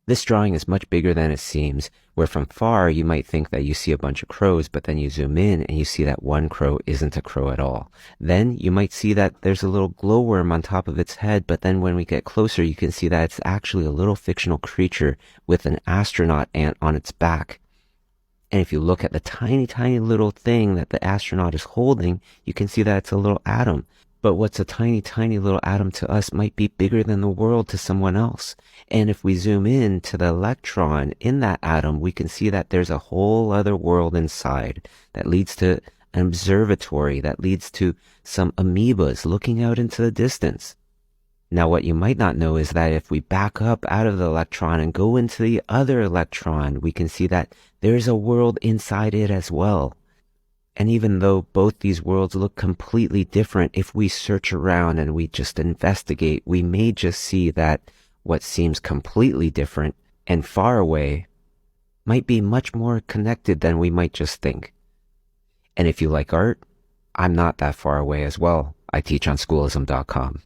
This drawing is much bigger than it seems, where from far you might think that you see a bunch of crows, but then you zoom in and you see that one crow isn't a crow at all. Then you might see that there's a little glowworm on top of its head, but then when we get closer, you can see that it's actually a little fictional creature with an astronaut ant on its back. And if you look at the tiny, tiny little thing that the astronaut is holding, you can see that it's a little atom. But what's a tiny, tiny little atom to us might be bigger than the world to someone else. And if we zoom in to the electron in that atom, we can see that there's a whole other world inside that leads to an observatory, that leads to some amoebas looking out into the distance. Now, what you might not know is that if we back up out of the electron and go into the other electron, we can see that there's a world inside it as well. And even though both these worlds look completely different, if we search around and we just investigate, we may just see that what seems completely different and far away might be much more connected than we might just think. And if you like art, I'm not that far away as well. I teach on schoolism.com.